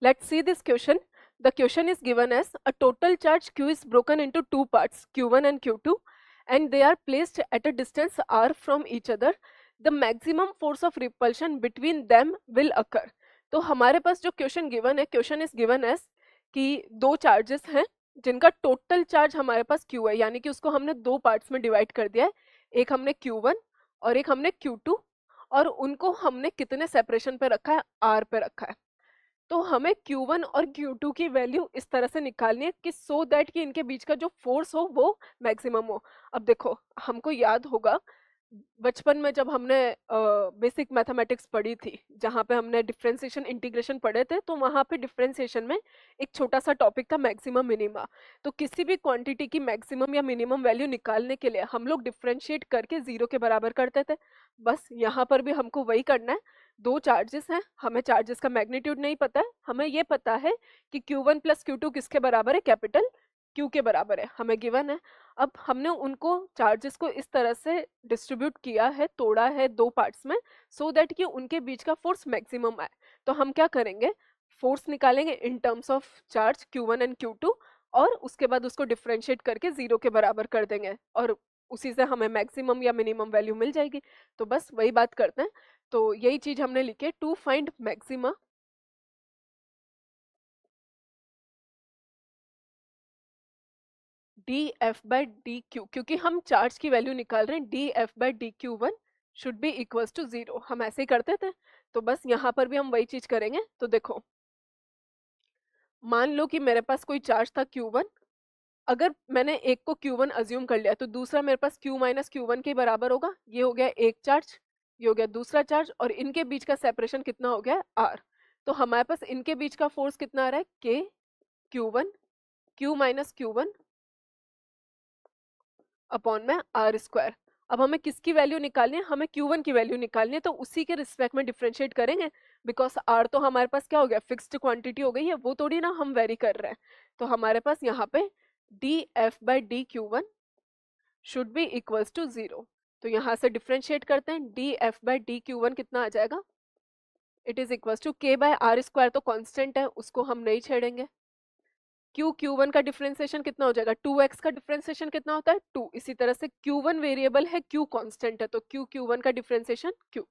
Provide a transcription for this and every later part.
Let's see this question. The question is given as a total charge Q is broken into two parts, Q1 and Q2, and they are placed at a distance r from each other. The maximum force of repulsion between them will occur. तो हमारे पास जो question given है, question is given as कि दो charges हैं जिनका total charge हमारे पास Q है, यानी कि उसको हमने दो पार्ट्स में डिवाइड कर दिया है, एक हमने Q1 और एक हमने Q2, और उनको हमने कितने सेपरेशन पे रखा है, R पे रखा है। तो हमें Q1 और Q2 की वैल्यू इस तरह से निकालनी है कि सो दैट कि इनके बीच का जो फोर्स हो वो मैक्सिमम हो। अब देखो, हमको याद होगा बचपन में जब हमने बेसिक मैथमेटिक्स पढ़ी थी, जहाँ पे हमने डिफरेंशिएशन इंटीग्रेशन पढ़े थे, तो वहाँ पे डिफरेंशिएशन में एक छोटा सा टॉपिक था मैक्सिमम मिनिमा। तो किसी भी क्वांटिटी की मैक्सिमम या मिनिमम वैल्यू निकालने के लिए हम लोग डिफरेंशिएट करके जीरो के बराबर करते थे। बस यहाँ पर भी हमको वही करना है। दो चार्जेस हैं, हमें चार्जेस का मैग्नीट्यूड नहीं पता है, हमें ये पता है कि Q1 प्लस Q2 किसके बराबर है, कैपिटल Q के बराबर है, हमें गिवन है। अब हमने उनको चार्जेस को इस तरह से डिस्ट्रीब्यूट किया है, तोड़ा है दो पार्ट्स में, सो दैट कि उनके बीच का फोर्स मैक्सिमम आए। तो हम क्या करेंगे, फोर्स निकालेंगे in terms of charge Q1 and Q2, और उसके बाद उसको डिफरेंशिएट करके जीरो के बराबर कर देंगे, और उसी से हमें मैक्सिमम या मिनिमम वैल्यू मिल जाएगी। तो बस वही बात करते हैं। तो यही चीज हमने लिखी है, to find maxima D F by D Q, क्योंकि हम चार्ज की वैल्यू निकाल रहे हैं, D F by D Q one should be equals to zero. हम ऐसे ही करते थे, तो बस यहाँ पर भी हम वही चीज करेंगे। तो देखो, मान लो कि मेरे पास कोई चार्ज था Q1, अगर मैंने एक को Q1 अज्यूम कर लिया तो दूसरा मेरे पास Q माइनस Q1 के बराबर होगा। ये हो गया एक चार्ज, ये हो गया दूसरा चार्ज, और इनके बीच का सेपरेशन कितना हो गया, R। तो हमारे पास इनके बीच का फोर्स कितना आ रहा है, K Q1 Q minus Q1 upon में आर स्क्वायर। अब हमें किसकी वैल्यू निकालनी है, हमें Q1 की वैल्यू निकालनी है, तो उसी के रिस्पेक्ट में डिफरेंशिएट करेंगे, बिकॉज R तो हमारे पास क्या हो गया, फिक्स्ड क्वांटिटी हो गई है, वो थोड़ी ना हम वेरी कर रहे हैं। तो हमारे पास यहाँ पे D F by D Q1 should be equals to zero. तो यहाँ से डिफरेंशिएट करते हैं, D F by D Q1 कितना आ जाएगा, it is equals to K by R square, तो कॉन्स्टेंट है, उसको हम नहीं छेड़ेंगे। Q1 का डिफरेंशिएशन कितना हो जाएगा, 2x का डिफरेंशिएशन कितना होता है, 2। इसी तरह से Q1 वेरिएबल है, Q कांस्टेंट है, तो Q1 का डिफरेंशिएशन Q।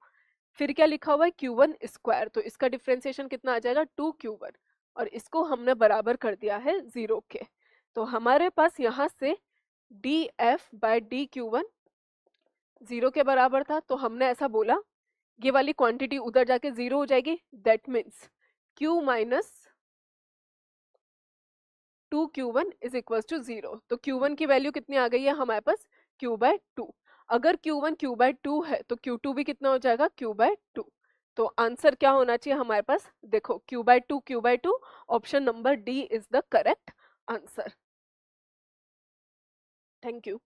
फिर क्या लिखा हुआ है, Q1 स्क्वायर, तो इसका डिफरेंशिएशन कितना आ जाएगा, 2Q1, और इसको हमने बराबर कर दिया है जीरो के। तो हमारे पास यहाँ से D F by D Q1 zero के बराबर था, तो हमने ऐसा बोला, ये वाली क्वांटिटी उधर जाके जीरो हो जाएगी, that means Q minus 2Q1 is equal to zero. तो Q1 की वैल्यू कितनी आ गई है हमारे पास, Q बाय टू। अगर Q1 Q बाय टू है तो Q2 भी कितना हो जाएगा, Q बाय टू। तो आंसर क्या होना चाहिए हमारे पास, देखो Q by two, Q by two, option number D is the correct answer. Thank you.